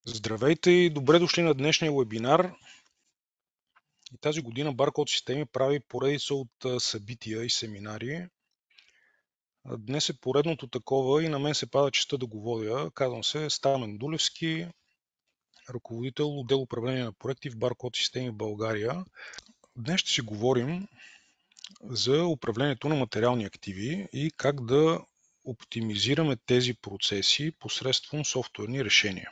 Здравейте и добре дошли на днешния вебинар. И тази година Barcode Системи прави поредица от събития и семинари. Днес е поредното такова и на мен се пада честта да го водя. Казвам се Стамен Дулевски, ръководител отдел управление на проекти в Barcode Системи в България. Днес ще си говорим за управлението на материални активи и как да оптимизираме тези процеси посредством софтуерни решения.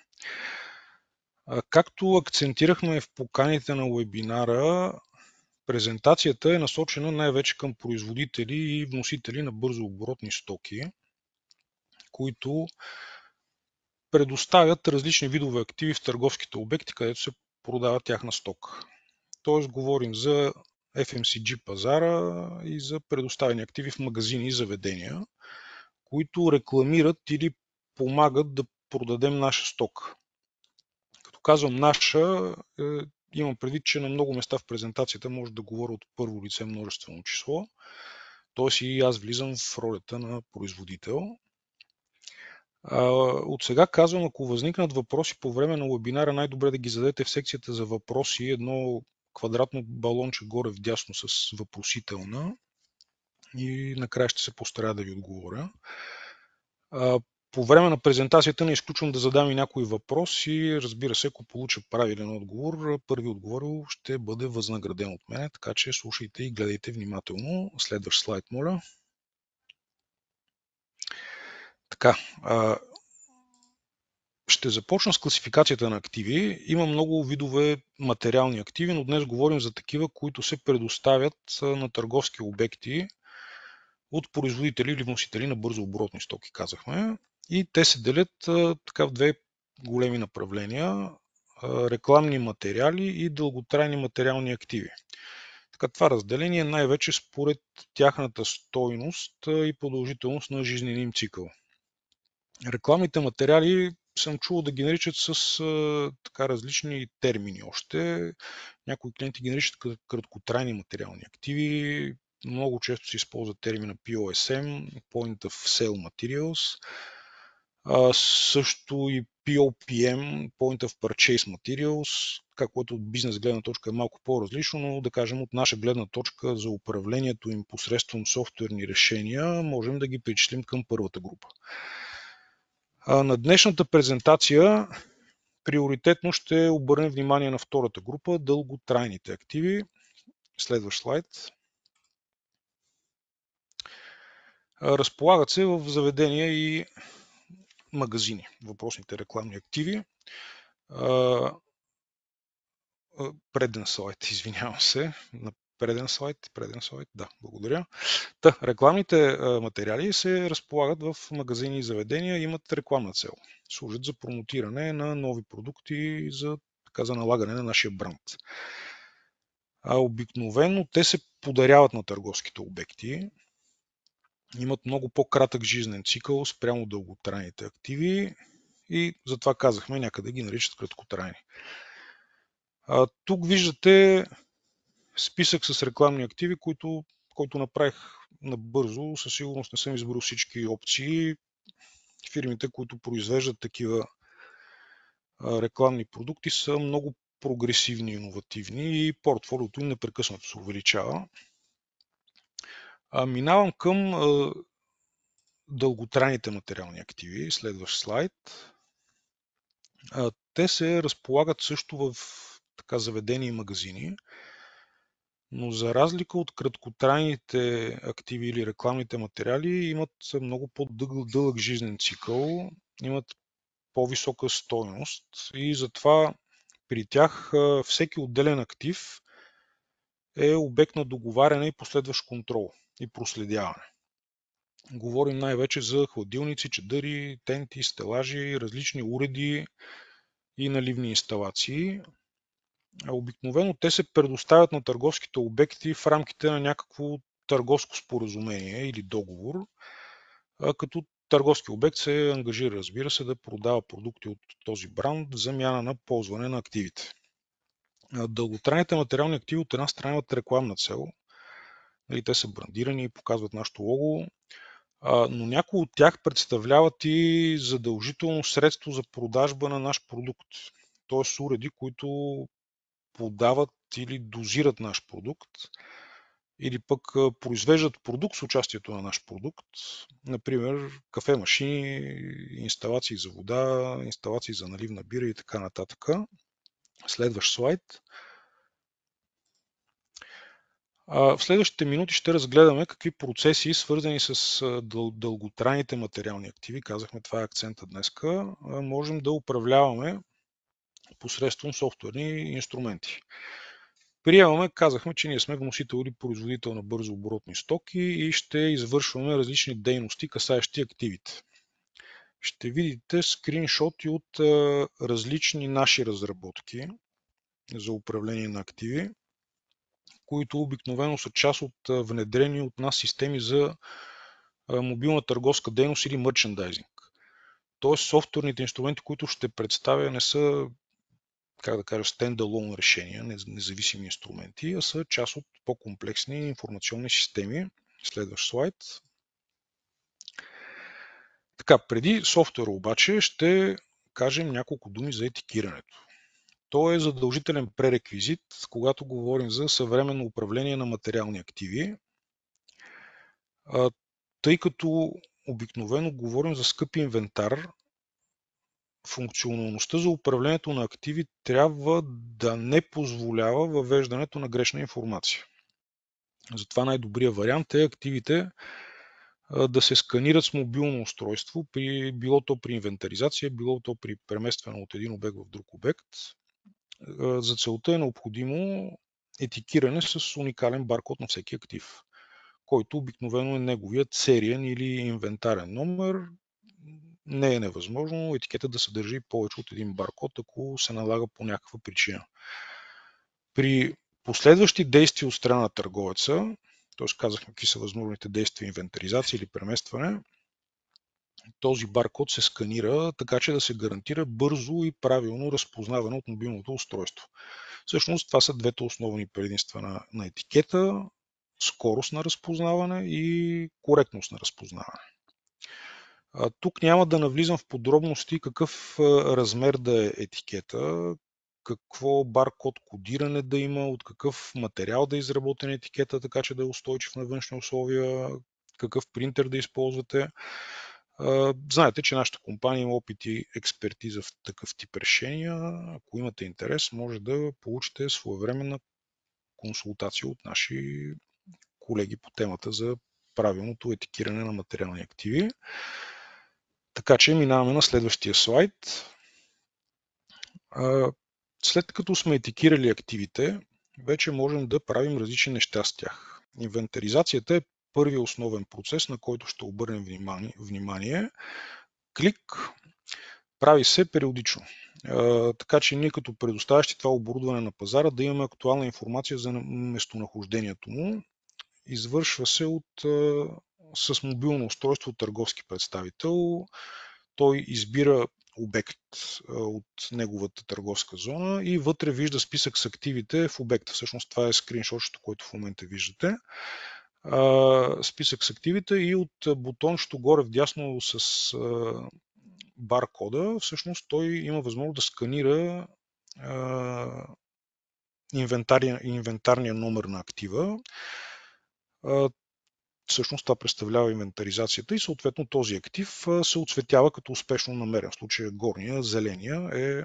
Както акцентирахме в поканите на вебинара, презентацията е насочена най-вече към производители и вносители на бързооборотни стоки, които предоставят различни видове активи в търговските обекти, където се продава тяхна стока. Тоест говорим за FMCG пазара и за предоставени активи в магазини и заведения, които рекламират или помагат да продадем наша стока. Като казвам наша, имам предвид, че на много места в презентацията може да говоря от първо лице множествено число, т.е. и аз влизам в ролята на производител. От сега казвам, ако възникнат въпроси по време на вебинара, най-добре да ги зададете в секцията за въпроси, едно квадратно балонче горе вдясно с въпросителна и накрая ще се постарая да ви отговоря. По време на презентацията не изключвам да задам и някои въпроси. Разбира се, ако получа правилен отговор, първи отговор ще бъде възнаграден от мен, така че слушайте и гледайте внимателно. Следващ слайд, моля. Така, ще започна с класификацията на активи. Има много видове материални активи, но днес говорим за такива, които се предоставят на търговски обекти от производители или вносители на бързооборотни стоки, казахме. И те се делят така в две големи направления. Рекламни материали и дълготрайни материални активи. Така, това разделение е най-вече според тяхната стойност и продължителност на жизнения им цикъл. Рекламните материали съм чувал да ги наричат с така различни термини още. Някои клиенти ги наричат краткотрайни материални активи. Много често се използва термина POSM, Point of Sale Materials. Също и POPM, Point of Purchase Materials, което от бизнес гледна точка е малко по-различно, но да кажем от наша гледна точка за управлението им посредством софтуерни решения, можем да ги причислим към първата група. На днешната презентация приоритетно ще обърнем внимание на втората група, дълготрайните активи. Следващ слайд. Разполагат се в заведения и магазини, въпросните рекламни активи. Преден слайд, извинявам се. Преден слайд, да, благодаря. Рекламните материали се разполагат в магазини и заведения и имат рекламна цел. Служат за промотиране на нови продукти, за налагане на нашия бранд. Обикновено те се подаряват на търговските обекти, имат много по-кратък жизнен цикъл спрямо дълготрайните активи и затова казахме някъде ги наричат краткотрайни. Тук виждате списък с рекламни активи, който направих набързо. Със сигурност не съм избрал всички опции. Фирмите, които произвеждат такива рекламни продукти, са много прогресивни и иновативни и портфолиото им непрекъснато се увеличава. Минавам към дълготрайните материални активи. Следващ слайд. Те се разполагат също в заведения и магазини, но за разлика от краткотрайните активи или рекламните материали, имат много по-дълъг жизнен цикъл, имат по-висока стойност и затова при тях всеки отделен актив е обект на договаряне и последващ контрол и проследяване. Говорим най-вече за хладилници, чадъри, тенти, стелажи, различни уреди и наливни инсталации. Обикновено те се предоставят на търговските обекти в рамките на някакво търговско споразумение или договор, като търговски обект се ангажира, разбира се, да продава продукти от този бранд в замяна на ползване на активите. Дълготрайните материални активи от една страна имат рекламна цел. Те са брандирани и показват нашето лого. но някои от тях представляват и задължително средство за продажба на наш продукт. Тоест уреди, които подават или дозират наш продукт, или пък произвеждат продукт с участието на наш продукт. Например, кафе-машини, инсталации за вода, инсталации за наливна бира и така нататък. Следващ слайд. В следващите минути ще разгледаме какви процеси, свързани с дълготрайните материални активи, казахме, това е акцента днеска, можем да управляваме посредством софтуерни инструменти. Приемаме, казахме, че ние сме вносител или производител на бързо оборотни стоки и ще извършваме различни дейности, касаещи активите. Ще видите скриншоти от различни наши разработки за управление на активи, които обикновено са част от внедрени от нас системи за мобилна търговска дейност или мерчендайзинг. Тоест софтуерните инструменти, които ще представя, не са, как да кажа, стендалон решения, независими инструменти, а са част от по-комплексни информационни системи. Следващ слайд. Така, преди софтуера обаче ще кажем няколко думи за етикирането. То е задължителен пререквизит, когато говорим за съвременно управление на материални активи, тъй като обикновено говорим за скъп инвентар, функционалността за управлението на активи трябва да не позволява въвеждането на грешна информация. Затова най-добрият вариант е активите да се сканират с мобилно устройство, било то при инвентаризация, било то при преместване от един обект в друг обект. За целта е необходимо етикиране с уникален баркод на всеки актив, който обикновено е неговият сериен или инвентарен номер. Не е невъзможно етикетът да съдържи повече от един баркод, ако се налага по някаква причина. При последващи действия от страна на търговеца, т.е. казахме какви са възможните действия, инвентаризация или преместване, този баркод се сканира така, че да се гарантира бързо и правилно разпознаване от мобилното устройство. Всъщност това са двете основни предимства на етикета: скорост на разпознаване и коректност на разпознаване. Тук няма да навлизам в подробности какъв размер да е етикета, какво баркод кодиране да има, от какъв материал да е изработен етикета, така че да е устойчив на външни условия, какъв принтер да използвате. Знаете, че нашата компания има опит и експертиза в такъв тип решения. Ако имате интерес, може да получите своевременна консултация от наши колеги по темата за правилното етикиране на материални активи. Така че минаваме на следващия слайд. След като сме етикирали активите, вече можем да правим различни неща с тях. Инвентаризацията е първият основен процес, на който ще обърнем внимание. Клик прави се периодично. Така че ние като предоставящи това оборудване на пазара да имаме актуална информация за местонахождението му. Извършва се с мобилно устройство от търговски представител. Той избира обект от неговата търговска зона и вътре вижда списък с активите в обекта. Всъщност това е скриншотчето, което в момента виждате. Списък с активите и от бутончето горе вдясно с баркода, всъщност той има възможност да сканира инвентарния номер на актива. Всъщност това представлява инвентаризацията и съответно този актив се оцветява като успешно намерен. В случая горния, зеления е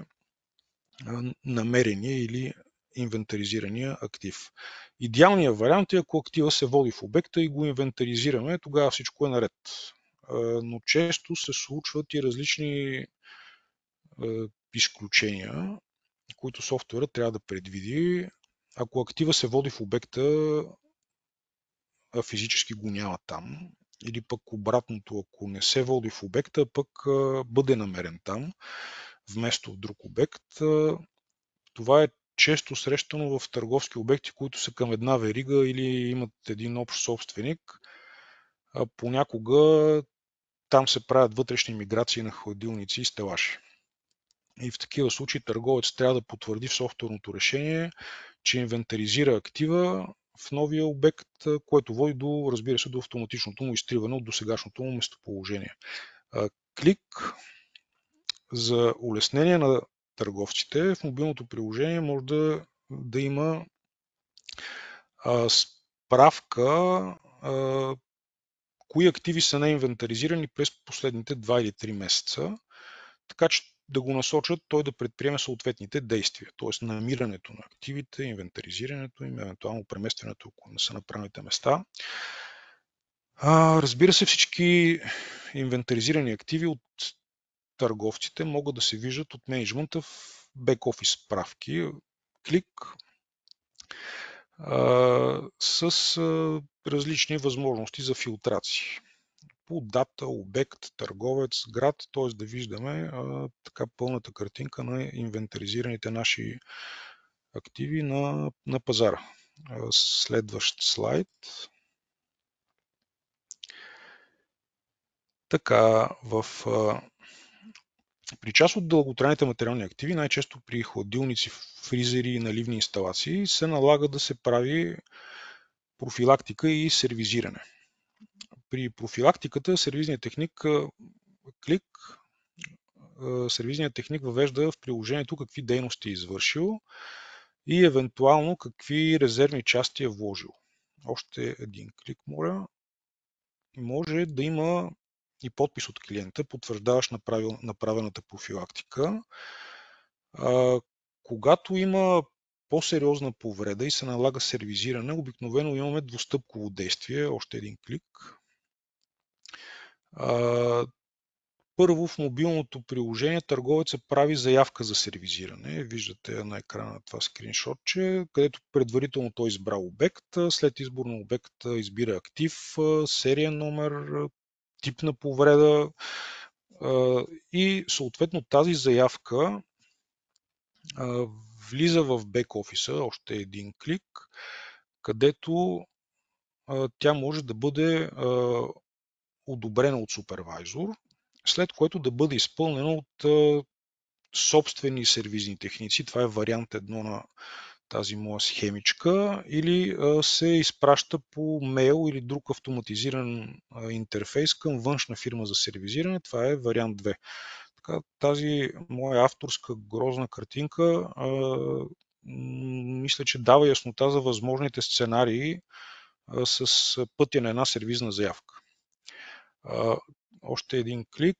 намерения или инвентаризирания актив. Идеалният вариант е, ако актива се води в обекта и го инвентаризираме, тогава всичко е наред. Но често се случват и различни изключения, които софтуерът трябва да предвиди. Ако актива се води в обекта, а физически го няма там, или пък обратното, ако не се води в обекта, пък бъде намерен там, вместо в друг обект. Това е често срещано в търговски обекти, които са към една верига или имат един общ собственик. Понякога там се правят вътрешни миграции на хладилници и стелажи. И в такива случаи търговец трябва да потвърди в софтуерното решение, че инвентаризира актива в новия обект, което води до, разбира се, до автоматичното му изтриване от досегашното му местоположение. Клик за улеснение на търговците в мобилното приложение може да има справка кои активи са неинвентаризирани през последните 2 или 3 месеца, така че да го насочат той да предприеме съответните действия, т.е. намирането на активите, инвентаризирането им, евентуално преместването, ако не са на правилните места. Разбира се, всички инвентаризирани активи от търговците могат да се виждат от мениджмънта в бек-офис справки. Клик с различни възможности за филтрации по дата, обект, търговец, град, т.е. да виждаме така пълната картинка на инвентаризираните наши активи на пазара. Следващ слайд. Така, при част от дълготрайните материални активи, най-често при хладилници, фризери и наливни инсталации, се налага да се прави профилактика и сервизиране. При профилактиката сервизният техник сервизният техник въвежда в приложението какви дейности е извършил и евентуално какви резервни части е вложил. Още един клик, моля. Може да има и подпис от клиента, потвърждаващ направената профилактика. Когато има по-сериозна повреда и се налага сервизиране, обикновено имаме двустъпково действие. Още един клик. Първо в мобилното приложение търговецът прави заявка за сервизиране. Виждате на екрана това скриншотче, където предварително той избра обект. След избор на обект избира актив, сериен номер, тип на повреда и съответно тази заявка влиза в бек-офиса, още един клик, където тя може да бъде одобрена от супервайзор, след което да бъде изпълнено от собствени сервизни техници. Това е вариант 1 на тази моя схемичка, или се изпраща по мейл или друг автоматизиран интерфейс към външна фирма за сервизиране. Това е вариант 2. Така, тази моя авторска грозна картинка мисля, че дава яснота за възможните сценарии с пътя на една сервизна заявка. Още един клик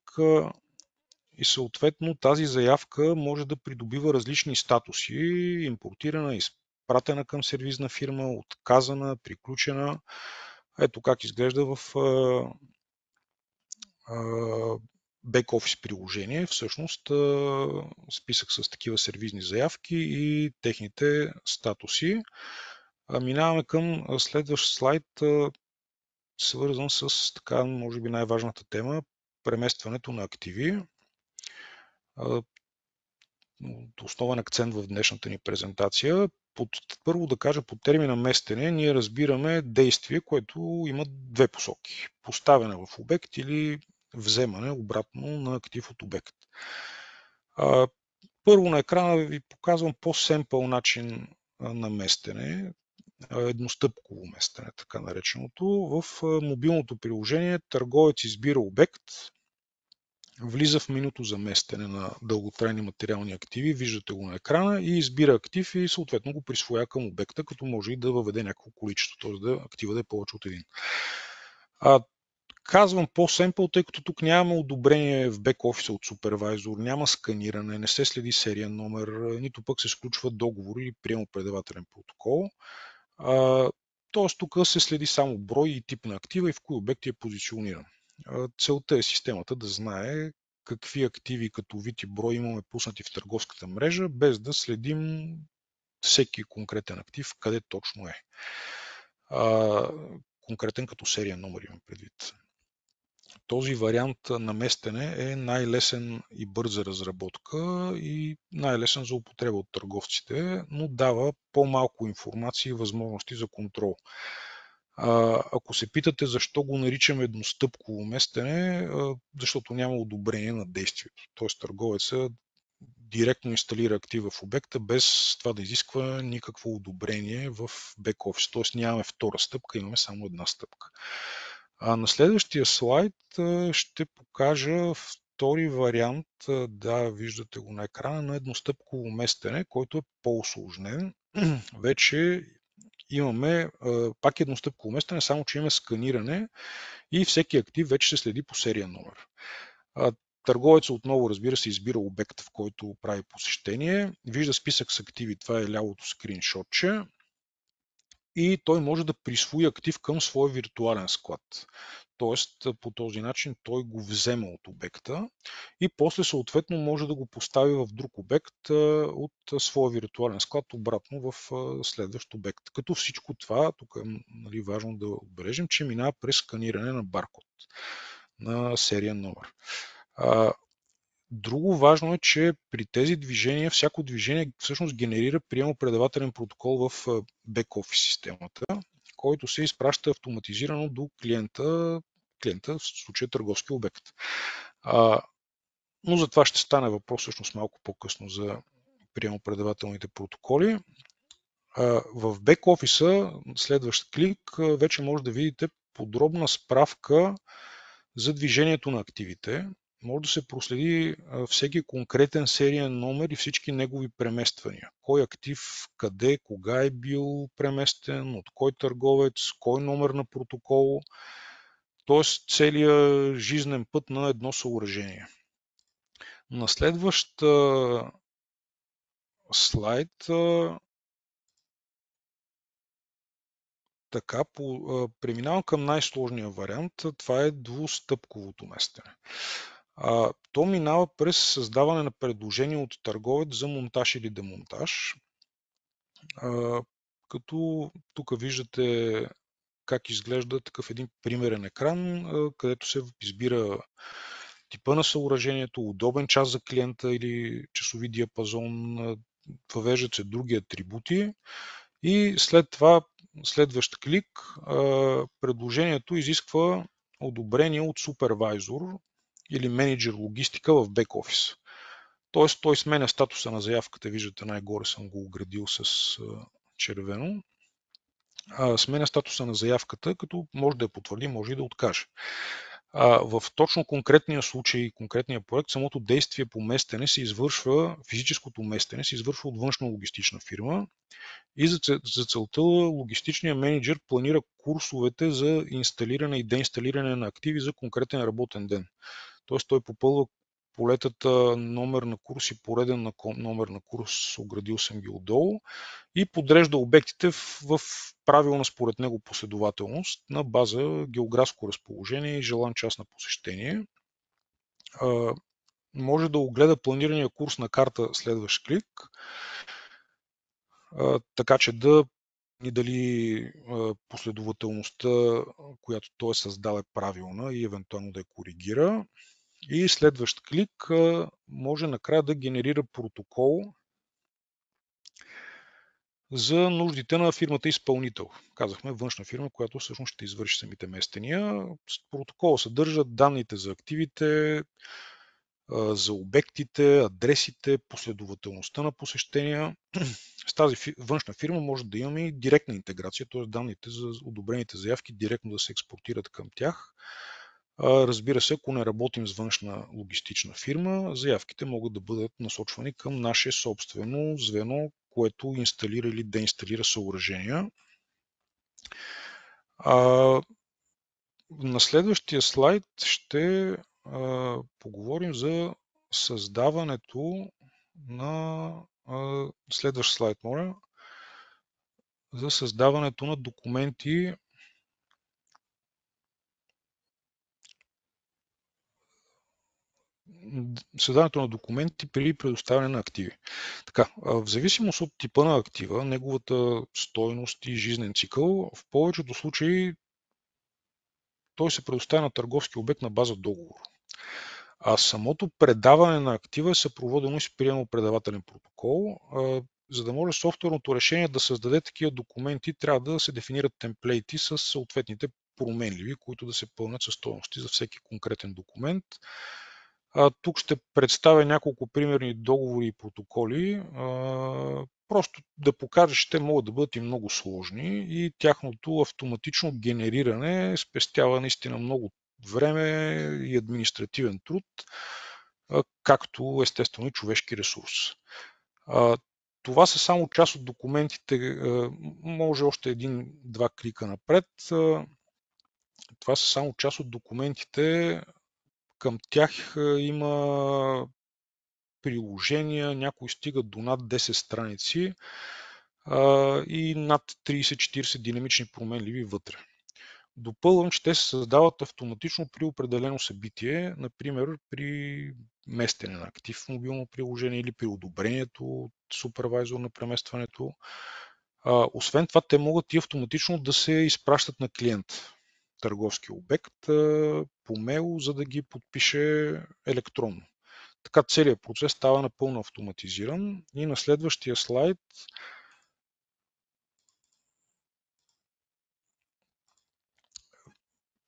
и съответно тази заявка може да придобива различни статуси: импортирана, изпратена към сервизна фирма, отказана, приключена. Ето как изглежда в бек-офис приложение. Всъщност списък с такива сервизни заявки и техните статуси. Минаваме към следващ слайд, свързан с така, може би най-важната тема, преместването на активи. Основен акцент в днешната ни презентация. Първо да кажа, под термина местене ние разбираме действие, което има две посоки: поставяне в обект или вземане обратно на актив от обект. Първо на екрана ви показвам по-семпъл начин на местене, едностъпково местене, така нареченото. В мобилното приложение търговец избира обект, влиза в менюто за местене на дълготрайни материални активи, виждате го на екрана, и избира актив и съответно го присвоя към обекта, като може и да въведе някакво количество, т.е. актива да е повече от един. Казвам по-семпъл, тъй като тук нямаме одобрение в бек-офиса от супервайзор, няма сканиране, не се следи сериен номер, нито пък се сключва договор или приемо-предавателен протокол. Тоест тук се следи само брой и тип на актива и в кои обекти е позициониран. Целта е системата да знае какви активи като вид и брой имаме пуснати в търговската мрежа, без да следим всеки конкретен актив къде точно е. Конкретен като сериен номер имам предвид. Този вариант на местене е най-лесен и бърз за разработка и най-лесен за употреба от търговците, но дава по-малко информация и възможности за контрол. Ако се питате защо го наричаме едностъпково местене, защото няма одобрение на действието. Т.е. търговецът директно инсталира актива в обекта, без това да изисква никакво одобрение в бек-офис. Т.е. нямаме втора стъпка, имаме само една стъпка. На следващия слайд ще покажа втори вариант, да, виждате го на екрана, на едностъпково местене, който е по-усложнен. Вече имаме пак едностъпково местене, само че имаме сканиране и всеки актив вече се следи по сериен номер. Търговецът отново, разбира се, избира обект, в който прави посещение, вижда списък с активи, това е лявото скриншотче, и той може да присвои актив към своя виртуален склад. Тоест, по този начин той го взема от обекта и после съответно може да го постави в друг обект от своя виртуален склад обратно в следващ обект. Като всичко това, тук е важно да отбележим, че минава през сканиране на баркод на сериен номер. Друго важно е, че при тези движения, всяко движение всъщност генерира приемо-предавателен протокол в бек-офис системата, който се изпраща автоматизирано до клиента, в случая търговски обект. Но за това ще стане въпрос всъщност малко по-късно за приемо-предавателните протоколи. В бек-офиса, следващ клик, вече може да видите подробна справка за движението на активите. Може да се проследи всеки конкретен сериен номер и всички негови премествания. Кой актив, къде, кога е бил преместен, от кой търговец, кой номер на протокол, т.е. целият жизнен път на едно съоръжение. На следващ слайд така, преминавам към най-сложния вариант. Това е двустъпковото местене. То минава през създаване на предложение от търговец за монтаж или демонтаж. Като тук виждате как изглежда такъв един примерен екран, където се избира типа на съоръжението, удобен час за клиента или часови диапазон, въвеждат се други атрибути и след това, следващ клик, предложението изисква одобрение от супервайзор или менеджер логистика в бек-офис. Тоест той сменя статуса на заявката, виждате най-горе съм го оградил с червено. Сменя статуса на заявката, като може да я потвърди, може и да откаже. В точно конкретния случай, конкретния проект, самото действие по местене се извършва, физическото местене се извършва от външна логистична фирма и за целта логистичният менеджер планира курсовете за инсталиране и деинсталиране на активи за конкретен работен ден. Тоест той попълва полетата номер на курс и пореден на номер на курс, оградил съм ги отдолу, и подрежда обектите в правилна според него последователност на база географско разположение и желан час на посещение. Може да огледа планирания курс на карта следващ клик, така че да и дали последователността, която той е създал, е правилна и евентуално да я коригира. И следващ клик може накрая да генерира протокол за нуждите на фирмата изпълнител. Казахме външна фирма, която всъщност ще извърши самите местения. Протокол съдържа данните за активите, за обектите, адресите, последователността на посещения. С тази външна фирма може да имаме и директна интеграция, т.е. данните за одобрените заявки директно да се експортират към тях. Разбира се, ако не работим с външна логистична фирма, заявките могат да бъдат насочвани към наше собствено звено, което инсталира или деинсталира съоръжения. На следващия слайд ще поговорим за създаването на... Следващ слайд, моля. За създаването на документи при предоставяне на активи. Така, в зависимост от типа на актива, неговата стойност и жизнен цикъл, в повечето случаи той се предоставя на търговски обект на база договор. А самото предаване на актива е съпроводено с приемо-предавателен протокол. За да може софтуерното решение да създаде такива документи, трябва да се дефинират темплейти с съответните променливи, които да се пълнят със стойности за всеки конкретен документ. Тук ще представя няколко примерни договори и протоколи. Просто да покажа, че те могат да бъдат и много сложни и тяхното автоматично генериране спестява наистина много време и административен труд, както естествено и човешки ресурс. Това са само част от документите. Може още един-два клика напред. Това са само част от документите. Към тях има приложения, някои стигат до над 10 страници и над 30-40 динамични променливи вътре. Допълвам, че те се създават автоматично при определено събитие, например при местене на актив в мобилно приложение или при одобрението от супервайзор на преместването. Освен това, те могат и автоматично да се изпращат на клиент, търговски обект, по мейл, за да ги подпише електронно. Така целият процес става напълно автоматизиран и на следващия слайд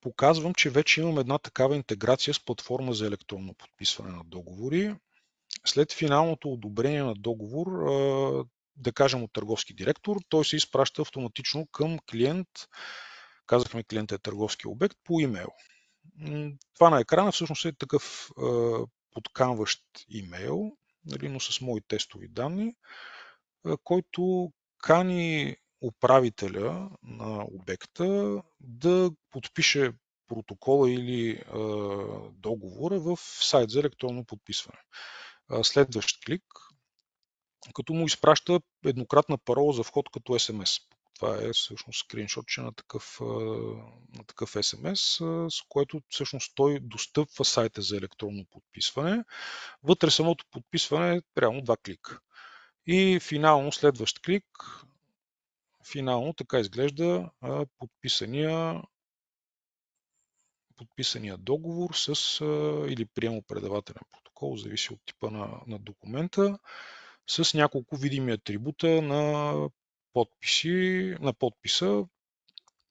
показвам, че вече имам една такава интеграция с платформа за електронно подписване на договори. След финалното одобрение на договор, да кажем от търговски директор, той се изпраща автоматично към клиент. Казахме, клиентът е търговски обект по имейл. Това на екрана всъщност е такъв подканващ имейл, но с мои тестови данни, който кани управителя на обекта да подпише протокола или договора в сайт за електронно подписване. Следващ клик, като му изпраща еднократна парола за вход като SMS. Това е всъщност скриншотче на такъв SMS, с което всъщност той достъпва сайта за електронно подписване. Вътре самото подписване е реално 2 клика. И финално следващ клик, финално така изглежда подписания договор или приемо-предавателен протокол, зависи от типа на документа, с няколко видими атрибута на подписа.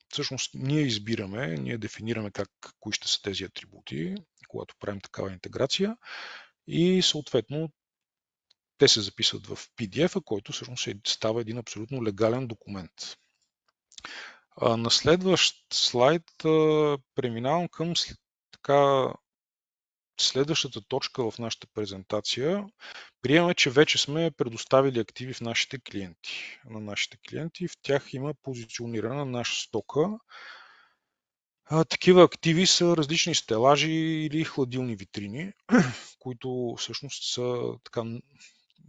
Всъщност ние дефинираме кои ще са тези атрибути, когато правим такава интеграция и съответно те се записват в PDF-а, който всъщност става един абсолютно легален документ. На следващ слайд преминавам към следващата точка в нашата презентация. Приемаме, че вече сме предоставили активи на нашите клиенти. В тях има позиционирана наша стока. Такива активи са различни стелажи или хладилни витрини, които всъщност са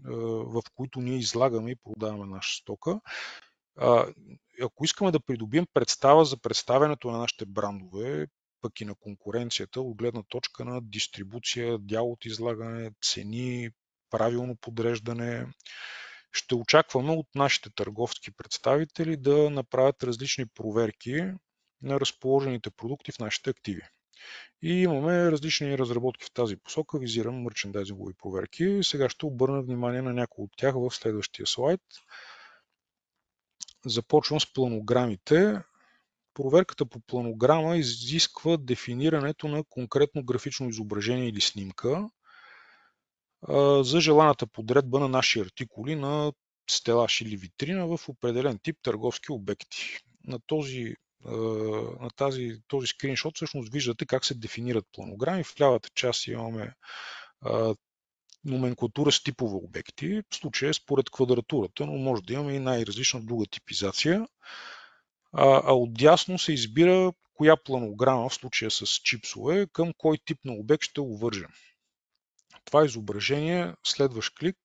в които ние излагаме и продаваме наша стока. Ако искаме да придобием представа за представянето на нашите брандове, пък и на конкуренцията, от гледна точка на дистрибуция, дял от излагане, цени, правилно подреждане, ще очакваме от нашите търговски представители да направят различни проверки на разположените продукти в нашите активи. И имаме различни разработки в тази посока, визирам мерчендайзингови проверки. Сега ще обърна внимание на някои от тях в следващия слайд. Започвам с планограмите. Проверката по планограма изисква дефинирането на конкретно графично изображение или снимка за желаната подредба на наши артикули на стелаж или витрина в определен тип търговски обекти. На този скриншот всъщност виждате как се дефинират планограми. В лявата част имаме номенклатура с типове обекти. В случая е според квадратурата, но може да имаме и най-различна друга типизация. Отдясно се избира коя планограма, в случая с чипсове, към кой тип на обект ще увържем. Това изображение, следващ клик,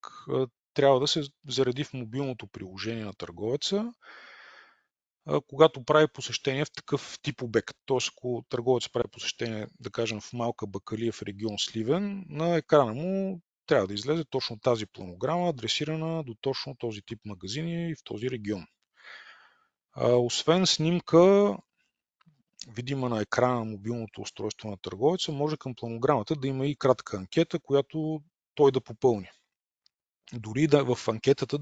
трябва да се зареди в мобилното приложение на търговеца, когато прави посещение в такъв тип обект. Т.е. ако търговец прави посещение, да кажем, в Малка бакалия в регион Сливен, на екрана му трябва да излезе точно тази планограма, адресирана до точно този тип магазини и в този регион. Освен снимка, видима на екрана на мобилното устройство на търговеца, може към планограмата да има и кратка анкета, която той да попълни. Дори в анкетата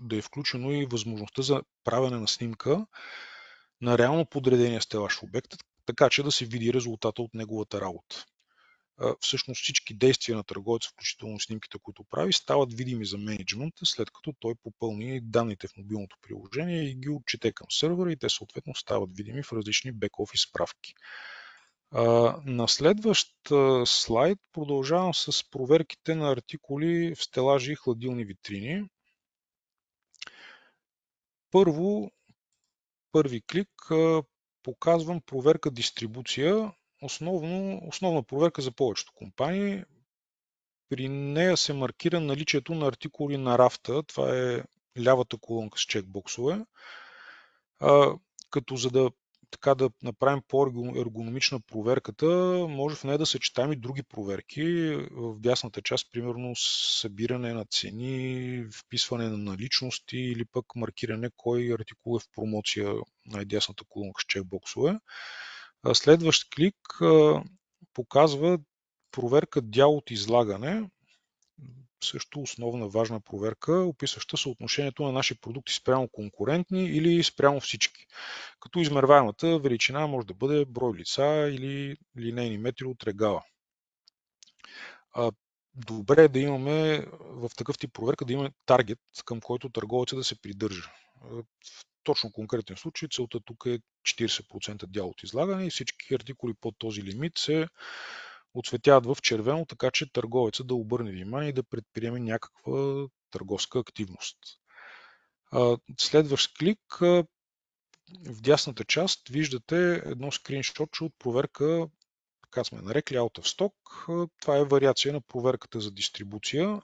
да е включено и възможността за правене на снимка на реално подредения стелаж в обекта, така че да се види резултата от неговата работа. всъщност всички действия на търговеца, включително снимките, които прави, стават видими за мениджмънта, след като той попълни данните в мобилното приложение и ги отчете към сървъра и те съответно стават видими в различни бек-офис справки. На следващ слайд продължавам с проверките на артикули в стелажи и хладилни витрини. Първи клик показвам проверка дистрибуция. Основна проверка за повечето компании. При нея се маркира наличието на артикули на рафта. Това е лявата колонка с чекбоксове. Като за да направим по-ергономична проверката, може в нея да съчетаем и други проверки. В дясната част, примерно събиране на цени, вписване на наличности или пък маркиране кой артикул е в промоция на дясната колонка с чекбоксове. Следващ клик показва проверка дял от излагане. Също основна важна проверка, описваща съотношението на наши продукти спрямо конкурентни или спрямо всички. Като измерваемата величина може да бъде брой лица или линейни метри от регала. Добре е да имаме в такъв тип проверка да имаме таргет, към който търговецът да се придържа. В точно конкретен случай целта тук е 40% дял от излагане и всички артикули под този лимит се отсветяват в червено, така че търговецът да обърне внимание и да предприеме някаква търговска активност. Следващ клик, в дясната част виждате едно скриншотче от проверка, така сме нарекли out of stock. Това е вариация на проверката за дистрибуция,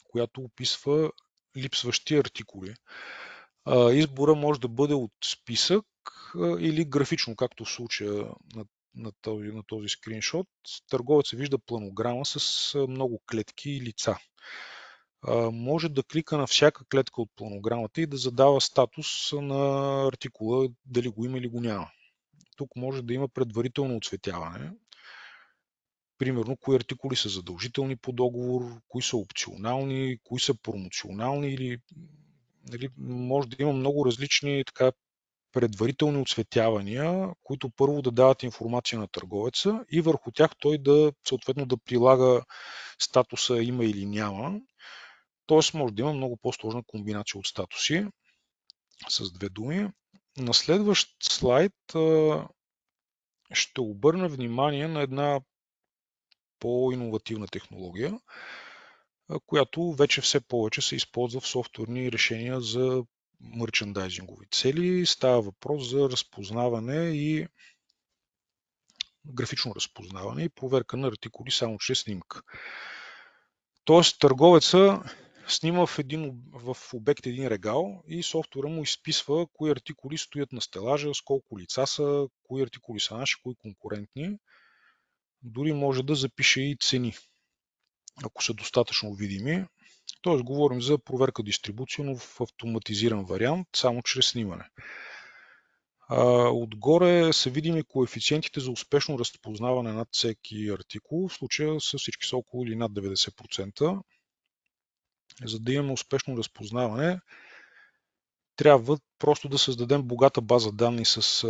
която описва липсващи артикули. Избора може да бъде от списък или графично, както в случая на този скриншот. Търговецът вижда планограма с много клетки и лица. Може да клика на всяка клетка от планограмата и да задава статус на артикула, дали го има или го няма. Тук може да има предварително оцветяване. Примерно, кои артикули са задължителни по договор, кои са опционални, кои са промоционални или може да има много различни предварителни оцветявания, които първо да дават информация на търговеца и върху тях той съответно да прилага статуса има или няма. Тоест може да има много по-сложна комбинация от статуси, с две думи. На следващ слайд ще обърна внимание на една по-иновативна технология, която вече все повече се използва в софтуерни решения за мърчендайзингови цели. Става въпрос за разпознаване и графично разпознаване и проверка на артикули само чрез снимка. Тоест търговеца снима в обект един регал и софтуера му изписва кои артикули стоят на стелажа, с колко лица са, кои артикули са наши, кои конкурентни. Дори може да запише и цени, ако са достатъчно видими. Тоест говорим за проверка дистрибуция, но в автоматизиран вариант, само чрез снимане. Отгоре са видими коефициентите за успешно разпознаване над всеки артикул. В случая всички са около или над 90%. За да имаме успешно разпознаване, трябва просто да създадем богата база данни с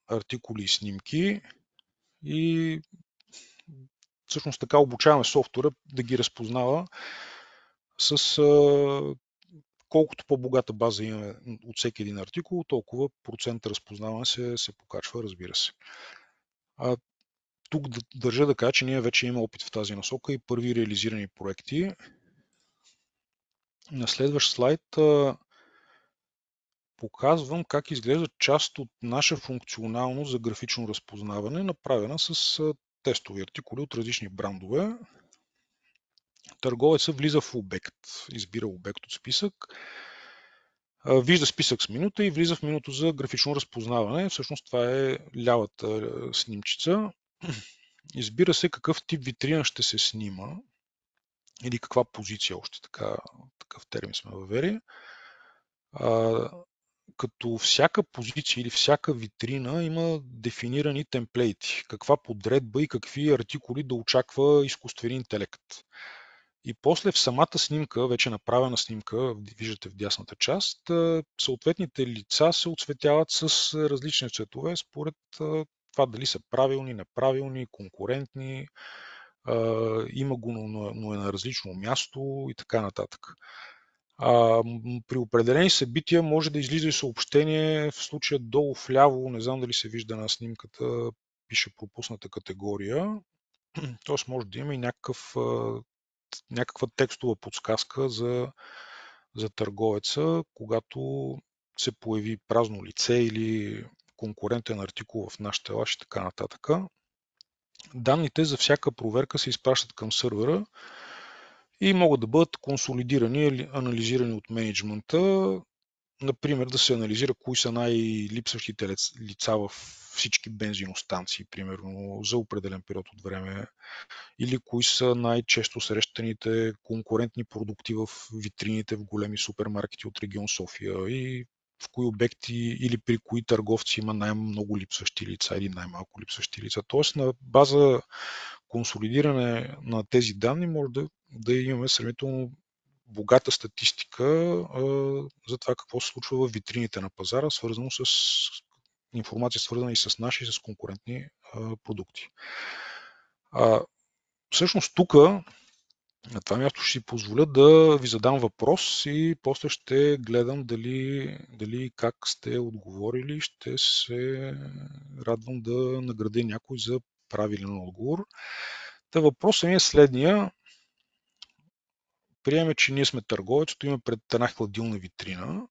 артикули и снимки и всъщност така обучаваме софтуера да ги разпознава с колкото по-богата база имаме от всеки един артикул, толкова процент разпознаване се покачва, разбира се. Тук държа да кажа, че ние вече имаме опит в тази насока и първи реализирани проекти. На следващ слайд показвам как изглежда част от наша функционалност за графично разпознаване, направена с тестови артикули от различни брандове. Търговецът влиза в обект, избира обект от списък, вижда списък с минута и влиза в менюто за графично разпознаване. Всъщност това е лявата снимчица. Избира се какъв тип витрина ще се снима или каква позиция, още такъв термин сме въвели. Като всяка позиция или всяка витрина има дефинирани темплейти, каква подредба и какви артикули да очаква изкуствен интелект. И после в самата снимка, вече направена снимка, виждате в дясната част, съответните лица се оцветяват с различни цветове според това дали са правилни, неправилни, конкурентни, има го, но е на различно място и така нататък. При определени събития може да излиза и съобщение, в случая долу вляво, не знам дали се вижда на снимката, пише пропусната категория, т.е. може да има и някаква текстова подсказка за търговеца, когато се появи празно лице или конкурентен артикул в наш телаж и така нататък. Данните за всяка проверка се изпращат към сървъра и могат да бъдат консолидирани или анализирани от мениджмънта. Например, да се анализира кои са най-липсващите лица в всички бензиностанции, примерно за определен период от време, или кои са най-често срещаните конкурентни продукти в витрините в големи супермаркети от регион София и в кои обекти или при кои търговци има най-много липсващи лица или най-малко липсващи лица. Тоест на база консолидиране на тези данни може да имаме сравнително богата статистика за това какво се случва в витрините на пазара, свързано с информация, свързана и с наши, и с конкурентни продукти. Всъщност тук, на това място, ще си позволя да ви задам въпрос и после ще гледам дали как сте отговорили. Ще се радвам да наградя някой за правилен отговор. Та въпросът ми е следния. Приеме, че ние сме търговец, стоим пред една хладилна витрина.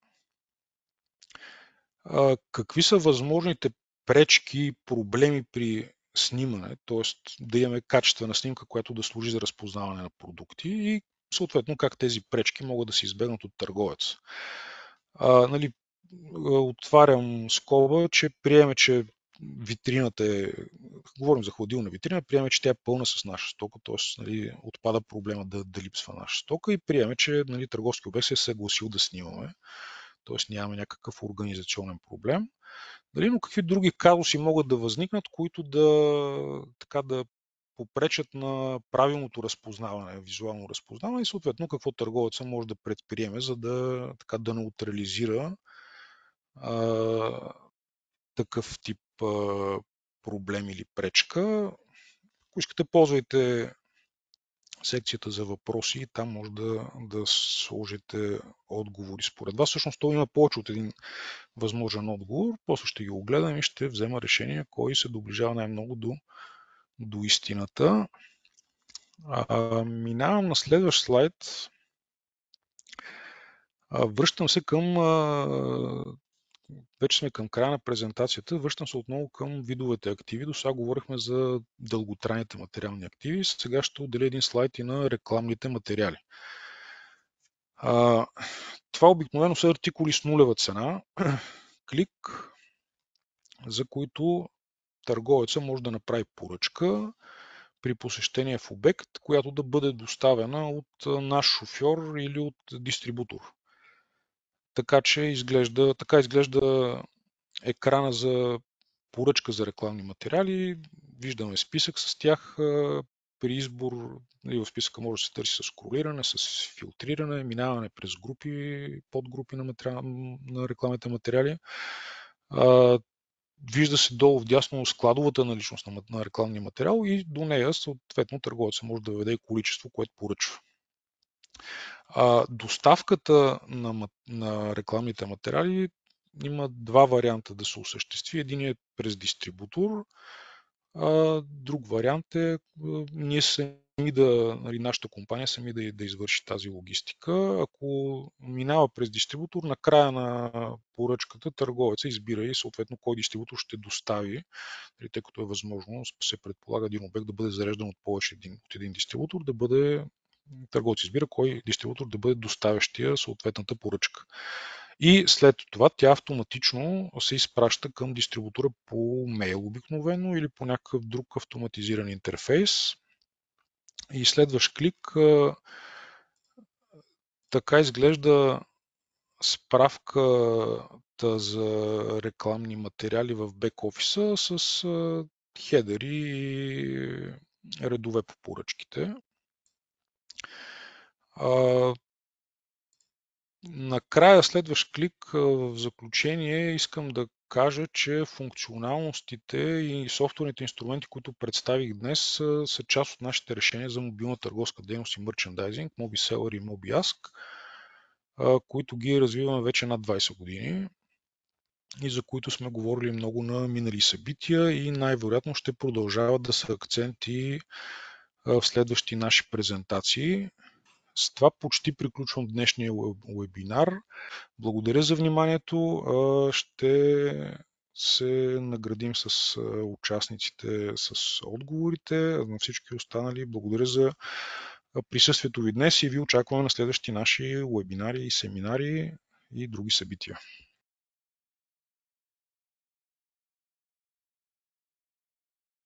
Какви са възможните пречки и проблеми при снимане, т.е. да имаме качествена снимка, която да служи за разпознаване на продукти и съответно как тези пречки могат да се избегнат от търговец. Нали, отварям скоба, че приеме, че витрината говорим за хладилна витрина, приеме, че тя е пълна с наша стока, т.е. Нали, отпада проблема да липсва наша стока и приеме, че нали, търговски обект се е съгласил да снимаме, т.е. нямаме някакъв организационен проблем. Дали, но какви други казуси могат да възникнат, които да попречат на правилното разпознаване, визуално разпознаване и съответно какво търговеца може да предприеме, за да неутрализира такъв тип проблем или пречка. Ако искате, ползвайте секцията за въпроси и там може да сложите отговори според вас. Всъщност то има повече от един възможен отговор. После ще ги огледам и ще взема решение кой се доближава най-много до истината. Минавам на следващ слайд. Връщам се вече сме към края на презентацията. Връщам се отново към видовете активи. До сега говорихме за дълготрайните материални активи. Сега ще отделя един слайд и на рекламните материали. Това обикновено са артикули с нулева цена, клик, за които търговеца може да направи поръчка при посещение в обект, която да бъде доставена от наш шофьор или от дистрибутор. Така изглежда екрана за поръчка за рекламни материали. Виждаме списък с тях. При избор в списъка може да се търси с скролиране, с филтриране, минаване през групи, подгрупи на рекламните материали. Вижда се долу вдясно складовата наличност на рекламния материал и до нея съответно търговецът може да въведе и количество, което поръчва. Доставката на рекламните материали има два варианта да се осъществи. Един е през дистрибутор, друг вариант е ние нашата компания сами да извърши тази логистика. Ако минава през дистрибутор, на края на поръчката търговеца избира и съответно кой дистрибутор ще достави, тъй като е възможно, се предполага един обект да бъде зареждан от един дистрибутор, търговец избира кой дистрибутор да бъде доставящия съответната поръчка. И след това тя автоматично се изпраща към дистрибутора по мейл обикновено или по някакъв друг автоматизиран интерфейс. И следващ клик, така изглежда справката за рекламни материали в бек-офиса с хедери и редове по поръчките. накрая, следващ клик, в заключение искам да кажа, че функционалностите и софтуерните инструменти, които представих днес, са част от нашите решения за мобилна търговска дейност и мерчендайзинг, MobiSeller и MobiAsk, които ги развиваме вече над 20 години и за които сме говорили много на минали събития и най-вероятно ще продължават да са акценти в следващи наши презентации. С това почти приключвам днешния вебинар. Благодаря за вниманието. Ще се наградим с участниците с отговорите. На всички останали благодаря за присъствието ви днес и ви очакваме на следващи наши вебинари и семинари и други събития.